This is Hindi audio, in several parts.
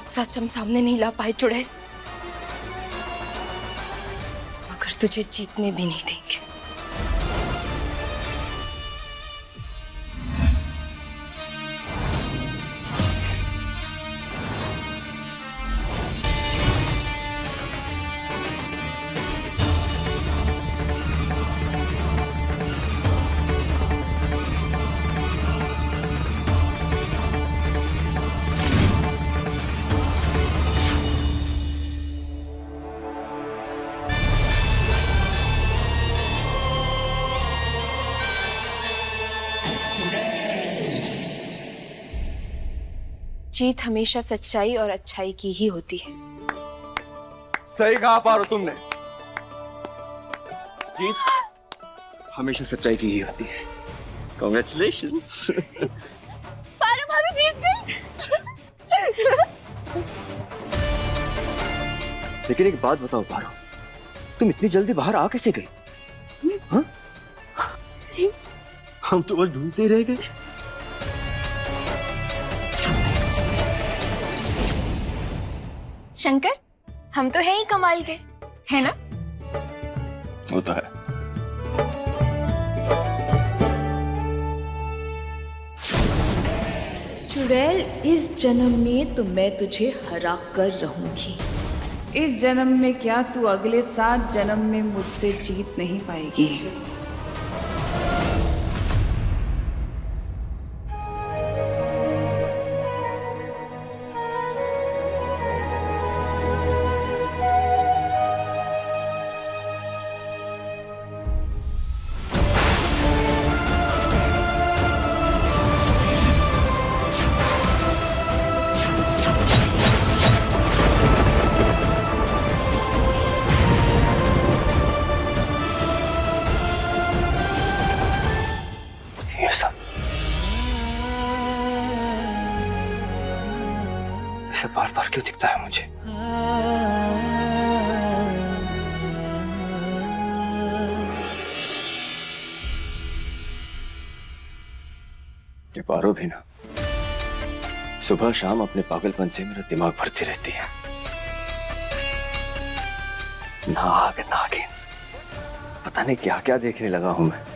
बात सच हम सामने नहीं ला पाए चुड़ैल, मगर तुझे जीतने भी नहीं देंगे। जीत हमेशा सच्चाई और अच्छाई की ही होती है। सही कहा पारो तुमने, जीत हमेशा सच्चाई की ही होती है। Congratulations। पारो भाभी जीत गई। लेकिन एक बात बताओ पारो, तुम इतनी जल्दी बाहर आ कैसे गई? हाँ? हम तो बस ढूंढते ही रह गए। शंकर, हम तो हैं ही कमाल के, है ना? वो तो है। चुड़ैल, इस जन्म में तो मैं तुझे हरा कर रहूंगी। इस जन्म में क्या, तू अगले 7 जन्म में मुझसे जीत नहीं पाएगी। ये बार बार क्यों दिखता है मुझे? ये पारो भी ना सुबह शाम अपने पागलपन से मेरा दिमाग भरती रहती है। नाग नागिन, पता नहीं क्या क्या देखने लगा हूं मैं।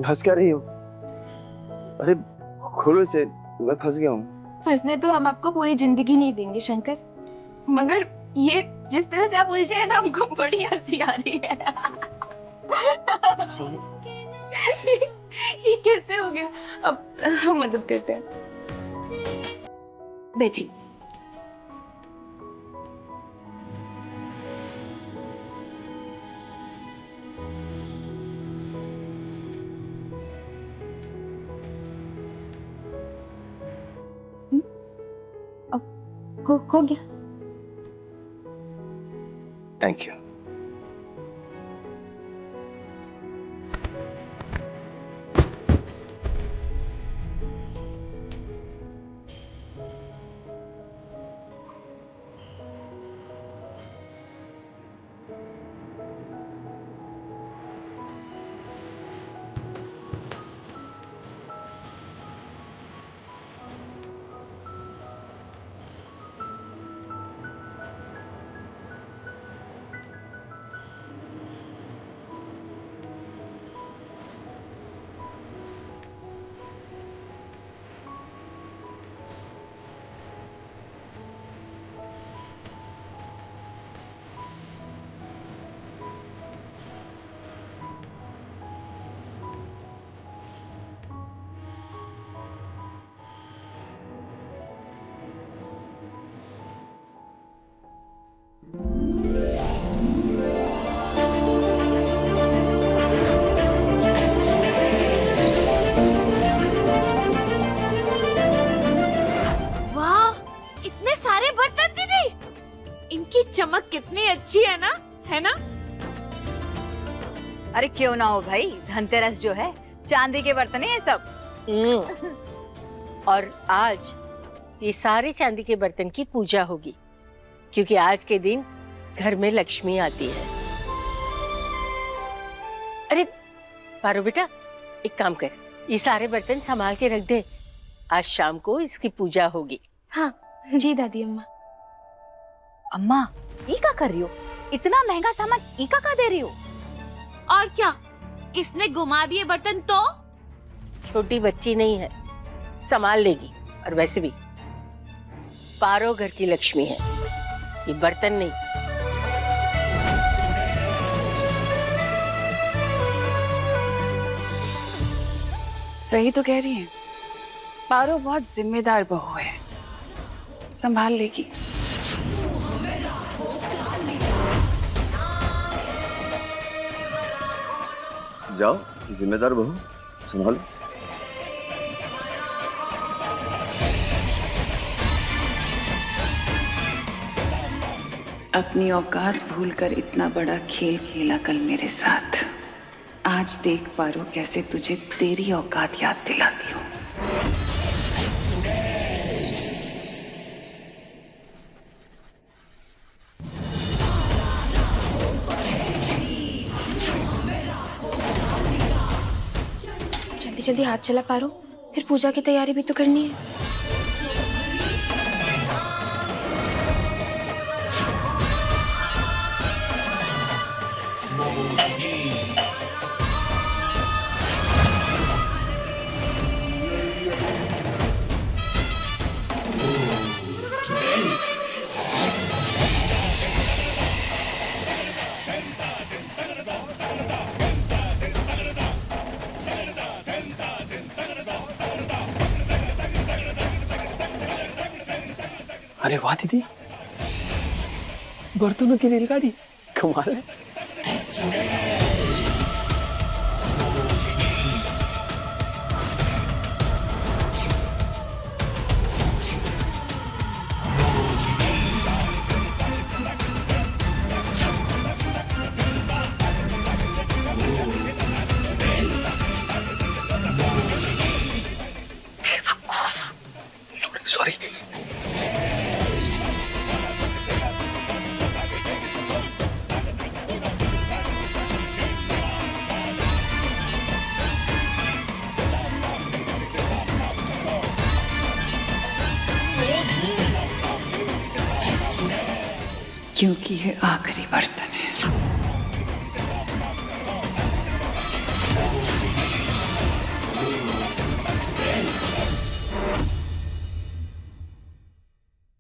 हंस क्या रही हो? अरे खोलो इसे, मैं फंस गया हूँ। फंसने तो हम आपको पूरी जिंदगी नहीं देंगे शंकर, मगर ये जिस तरह से आप उलझे हैं ना, हमको बड़ी हंसी आ रही है। ये कैसे हो गया? अब हम मदद करते हैं। बैठी। अब हो गया। Thank you. अरे क्यों ना हो भाई, धनतेरस जो है चांदी के बर्तन है ये सब। और आज ये सारे चांदी के बर्तन की पूजा होगी, क्योंकि आज के दिन घर में लक्ष्मी आती है। अरे पारो बेटा, एक काम कर, ये सारे बर्तन संभाल के रख दे, आज शाम को इसकी पूजा होगी। हाँ जी दादी अम्मा। अम्मा ई का कर रही हो? इतना महंगा सामान ई का दे रही हो? और क्या, इसने घुमा दिए बर्तन तो? छोटी बच्ची नहीं है, संभाल लेगी। और वैसे भी पारो घर की लक्ष्मी है, ये बर्तन नहीं। सही तो कह रही है, पारो बहुत जिम्मेदार बहू है, संभाल लेगी। जाओ, जिम्मेदार बहू, संभालो। अपनी औकात भूलकर इतना बड़ा खेल खेला कल मेरे साथ। आज देख पारो कैसे तुझे तेरी औकात याद दिलाती हूँ। जल्दी जल्दी हाथ चला पारो, फिर पूजा की तैयारी भी तो करनी है। अरे वाह दीदी, बर्तनों की रेलगाड़ी, कमाल है। सॉरी। क्योंकि ये आखिरी बर्तन है।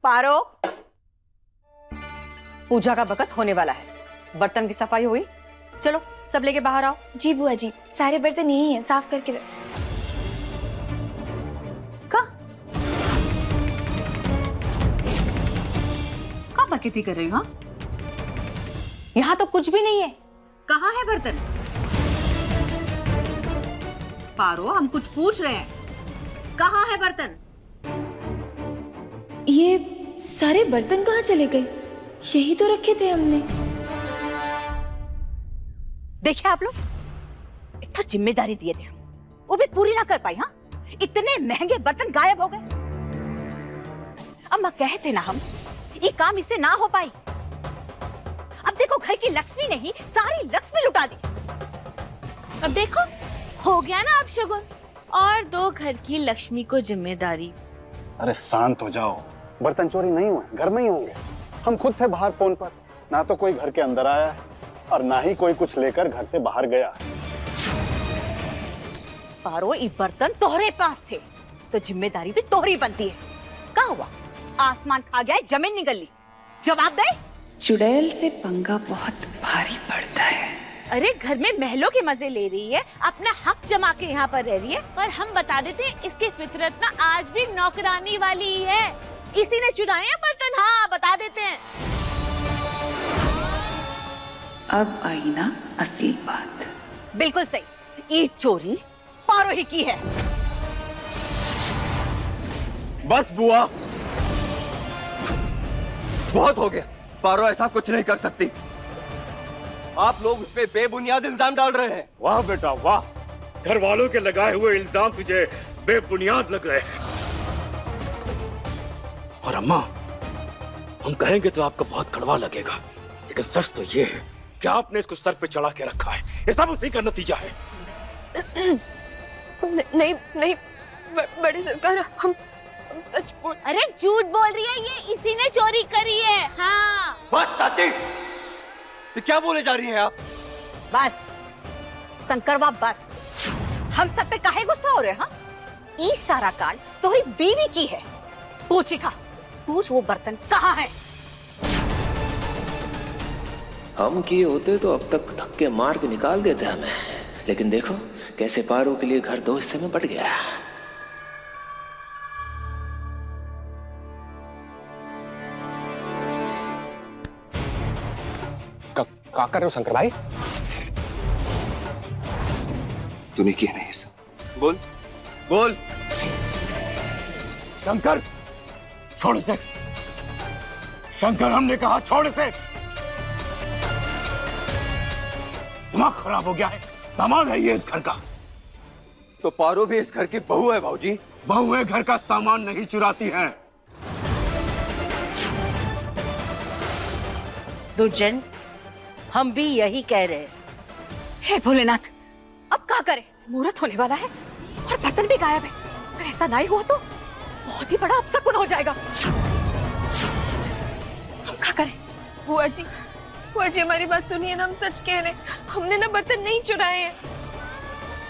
पारो, पूजा का वक्त होने वाला है, बर्तन की सफाई हुई? चलो सब लेके बाहर आओ। जी बुआ जी, सारे बर्तन यही हैं, साफ करके कहाँ बकैती कर रही हो? यहाँ तो कुछ भी नहीं है। कहाँ है बर्तन? पारो, हम कुछ पूछ रहे हैं, कहाँ है बर्तन? ये सारे बर्तन कहाँ चले गए? यही तो रखे थे हमने। देखिए आप लोग, इतना जिम्मेदारी दिए थे हम, वो भी पूरी ना कर पाई। हाँ, इतने महंगे बर्तन गायब हो गए। अम्मा कहते ना हम, ये काम इससे ना हो पाई। अब देखो, घर की लक्ष्मी नहीं, सारी लक्ष्मी लुटा दी। अब देखो, हो गया ना अब शगुन, और दो घर की लक्ष्मी को जिम्मेदारी। अरे शांत हो जाओ, बर्तन चोरी नहीं हुए, घर में ही होंगे। हम खुद थे बाहर फोन पर, ना तो कोई घर के अंदर आया है और ना ही कोई कुछ लेकर घर से बाहर गया। पारो, ये बर्तन तोहरे पास थे तो जिम्मेदारी भी तोहरी बनती है। क्या हुआ? आसमान खा गया, जमीन निगल ली। जवाब दे। चुड़ैल से पंगा बहुत भारी पड़ता है। अरे घर में महलों के मजे ले रही है, अपना हक जमा के यहाँ पर रह रही है, पर हम बता देते हैं, इसकी फितरत ना आज भी नौकरानी वाली ही है। इसी ने चुराए हैं बर्तन। हाँ, बता देते हैं। अब आई ना असली बात। बिल्कुल सही, ये चोरी पारो ही की है। बस बुआ, बहुत हो गया। पारो ऐसा कुछ नहीं कर सकती। आप लोग उस पे बेबुनियाद इल्जाम डाल रहे हैं। वाह बेटा वाह, घर वालों के लगाए हुए इल्जाम तुझे बेबुनियाद लग रहे हैं। और अम्मा, हम कहेंगे तो आपको बहुत कड़वा लगेगा, लेकिन सच तो ये है कि आपने इसको सर पे चढ़ा के रखा है। ये सब उसी का नतीजा है। नहीं नहीं बड़े सरकार, हम सच बोल। अरे झूठ बोल रही है, ये इसी ने चोरी करी है। हाँ बस चाची, ये क्या बोले जा रही हैं आप? बस शंकरवा बस, हम सब पे काहे गुस्सा हो रहे हैं? हाँ, ई सारा कांड तोहरी बीवी की है। पूछी खा, पूछ वो बर्तन कहाँ है? हम किए होते तो अब तक धक्के मार के निकाल देते हमें, लेकिन देखो कैसे पारो के लिए घर 2 हिस्से में बट गया। क्या कर रहे हो शंकर भाई? तूने किया नहीं ये सब। बोल बोल। शंकर, छोड़ इसे। शंकर, हमने कहा छोड़ इसे। दिमाग खराब हो गया है। दामाद है ये इस घर का। तो पारो भी इस घर की बहू है भाऊजी। बहुएं घर का सामान नहीं चुराती हैं। दुर्जन, हम भी यही कह रहे हैं। हे भोलेनाथ, अब क्या करें? मुहूर्त होने वाला है और बर्तन भी गायब है। अगर ऐसा नहीं हुआ तो बहुत ही बड़ा अपशकुन हो जाएगा। हम क्या करें? बुआ जी हमारी बात सुनिए ना, हम सच कह रहे हैं। हमने ना बर्तन नहीं चुराए हैं।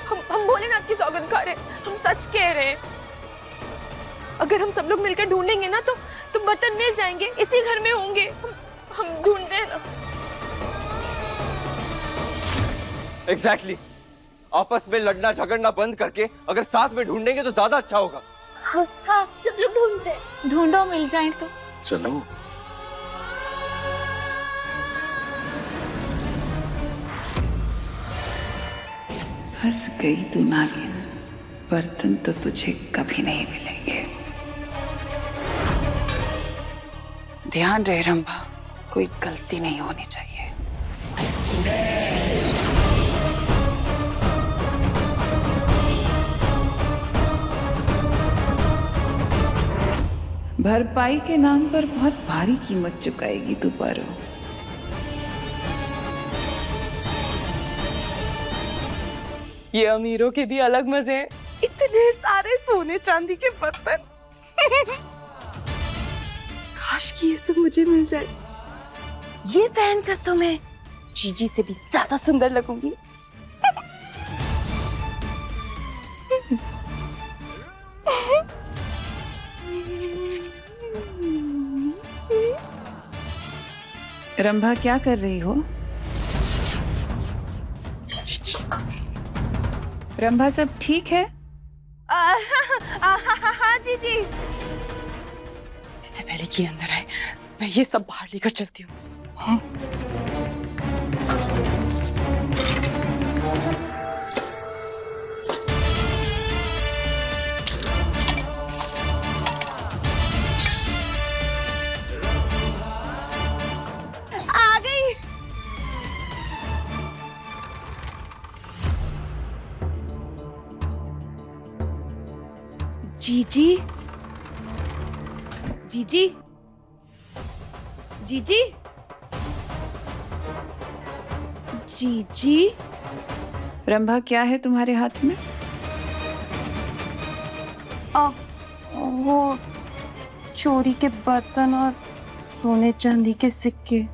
हम भोलेनाथ की सौगंध खा रहे हैं, हम सच कह रहे हैं। अगर हम सब लोग मिलकर ढूंढेंगे ना तो बर्तन मिल जाएंगे, इसी घर में होंगे। हम ढूंढते हैं ना। एग्जैक्टली। आपस में लड़ना झगड़ना बंद करके अगर साथ में ढूंढेंगे तो ज्यादा अच्छा होगा। हाँ सब लोग ढूंढते हैं। ढूंढो, मिल जाए तो। चलो। फंस गई तू नागिन, बर्तन तो तुझे कभी नहीं मिलेंगे। ध्यान रहे रंभा, कोई गलती नहीं होनी चाहिए। भरपाई के नाम पर बहुत भारी कीमत चुकाएगी तू पारो। ये अमीरों के भी अलग मजे हैं। इतने सारे सोने चांदी के बर्तन। काश कि ये सब मुझे मिल जाए। ये पहनकर तो मैं जीजी से भी ज्यादा सुंदर लगूंगी। रंभा, क्या कर रही हो? रंभा, सब ठीक है? हाँ जीजी। इससे पहले कि अंदर आए, मैं ये सब बाहर लेकर चलती हूँ। हाँ? आ गई। जीजी जीजी जीजी जीजी। रंभा, क्या है तुम्हारे हाथ में? वो चोरी के बर्तन और सोने चांदी के सिक्के।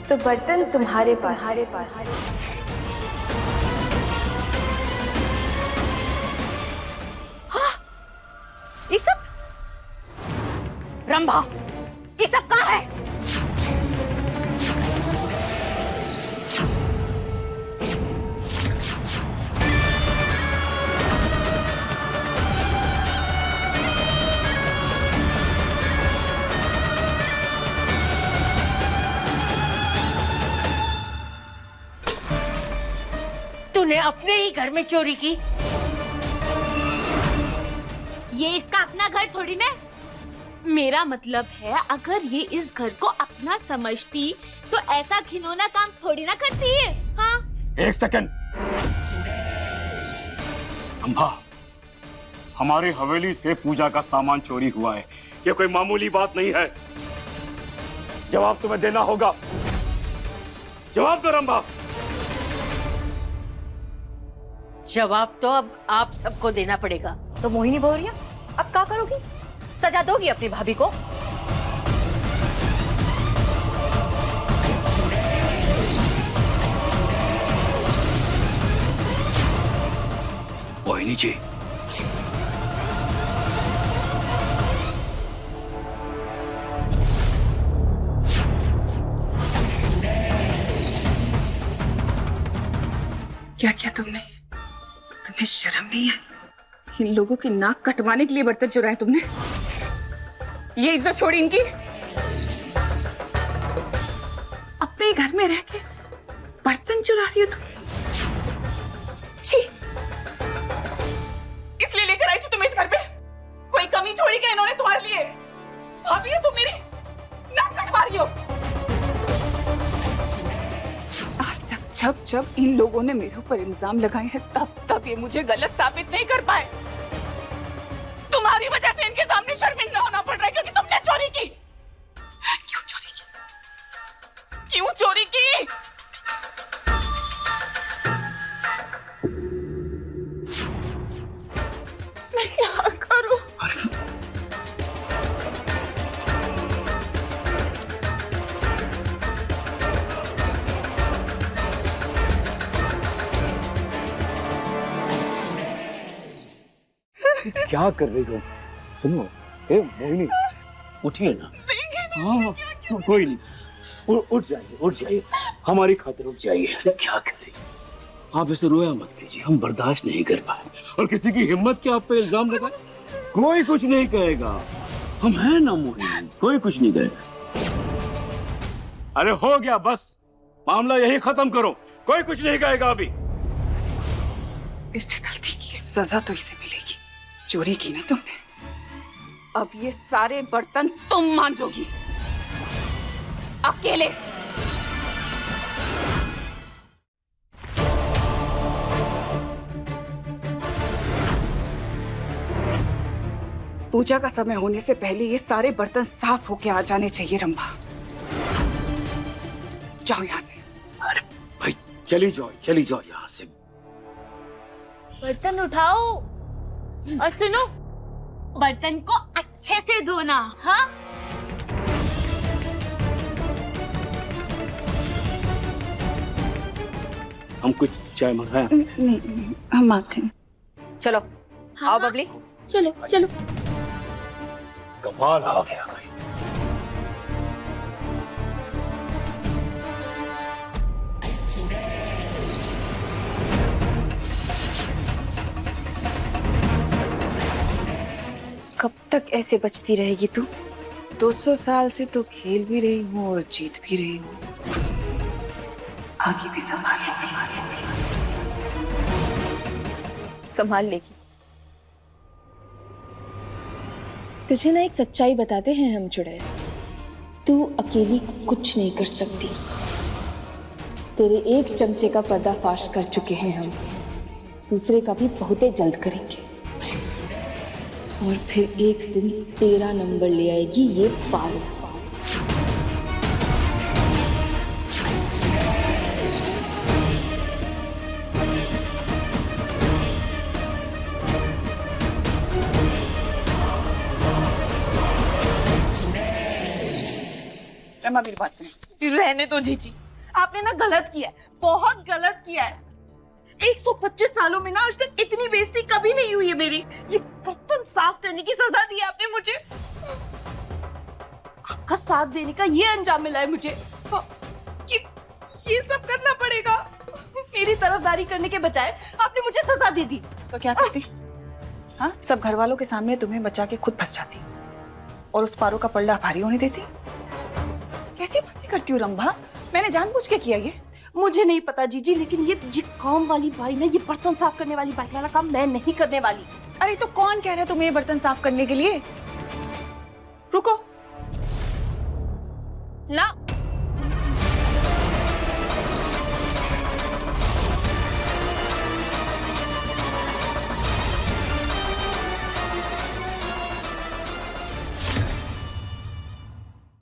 तो बर्तन तुम्हारे पास। हाँ, ये सब रंभा, ये सब कहाँ है? अपने ही घर में चोरी की? ये इसका अपना घर थोड़ी ना। मेरा मतलब है अगर ये इस घर को अपना समझती तो ऐसा घिनौना काम थोड़ी ना करती है। हाँ? एक सेकंड। अंबा, हमारे हवेली से पूजा का सामान चोरी हुआ है, ये कोई मामूली बात नहीं है। जवाब तुम्हें देना होगा। जवाब दो रंभा। जवाब तो अब आप सबको देना पड़ेगा। तो मोहिनी बहुरिया अब क्या करोगी? सजा दोगी अपनी भाभी को? मोहिनी जी, क्या किया तुमने? तुम्हें शर्म नहीं है? इन लोगों की नाक कटवाने के लिए बर्तन चुराए तुमने? ये इज्जत छोड़ी इनकी? अपने घर में रह के बर्तन चुरा रही हो तुम? छी! इसलिए लेकर आई थी तुम इस घर पे? कोई कमी छोड़ी क्या इन्होंने तुम्हारे लिए? भाभी हो तुम मेरी? नाक कटवा रही हो? आज तक जब जब इन लोगों ने मेरे ऊपर इल्जाम लगाए हैं तब ये मुझे गलत साबित नहीं कर पाए। तुम्हारी वजह से इनके सामने शर्मिंदा होना पड़ रहा है क्योंकि तुमने चोरी की। क्यों चोरी की? क्यों चोरी की? मैं क्या करूं? क्या कर रही हो? सुनो, ए मोहिनी, उठिए ना। हाँ, कोई नहीं, उठ जाइए, उठ जाइए, हमारी खातिर उठ जाइए। क्या कर रही हो? आप ऐसे रोया मत कीजिए, हम बर्दाश्त नहीं कर पाए। और किसी की हिम्मत के आप पे इल्जाम लगाए? कोई कुछ नहीं कहेगा, हम हैं ना मोहिनी, कोई कुछ नहीं कहेगा। अरे हो गया, बस मामला यही खत्म करो, कोई कुछ नहीं कहेगा अभी। इसने गलती की है, सजा तो इसे मिलेगी। चोरी की ना तुमने, अब ये सारे बर्तन तुम मांजोगी अकेले। पूजा का समय होने से पहले ये सारे बर्तन साफ होके आ जाने चाहिए। रंभा, जाओ यहाँ से। अरे भाई, चली जाओ यहाँ से। बर्तन उठाओ और सुनो, बर्तन को अच्छे से धोना। हाँ? हम कुछ चाय मंगाया? नहीं, हम आते हैं। चलो हाँ, आओ बबली। चलो चलो। कमाल आ गया भाई। कब तक ऐसे बचती रहेगी तू? 200 साल से तो खेल भी रही हूँ और जीत भी रही हूँ। आगे भी संभाल लेगी। तुझे ना एक सच्चाई बताते हैं हम चुड़ैल, तू अकेली कुछ नहीं कर सकती। तेरे एक चमचे का पर्दाफाश कर चुके हैं हम, दूसरे का भी बहुत जल्द करेंगे। और फिर एक दिन तेरा नंबर ले आएगी ये पारो। रमा, मेरी बात सुनो। रहने दो जीजी, आपने ना गलत किया है, बहुत गलत किया है। 125 सालों में ना आज तक इतनी बेइज्जती कभी नहीं हुई है मेरी। ये बर्तन साफ करने की सजा दी है आपने मुझे। आपका साथ देने का ये अंजाम मिला है मुझे कि ये सब करना पड़ेगा। मेरी तरफदारी करने के बजाय आपने मुझे सजा दे दी। तो क्या करती? हाँ, सब घर वालों के सामने तुम्हें बचा के खुद फंस जाती और उस पारो का पल्ला भारी होने देती। कैसी बातें करती हो रंभा? मैंने जानबूझ के किया ये। मुझे नहीं पता जीजी, लेकिन ये काम वाली बाई ना, ये बर्तन साफ करने वाली बाई वाला काम मैं नहीं करने वाली। अरे तो कौन कह रहा है तुम्हें बर्तन साफ करने के लिए? रुको ना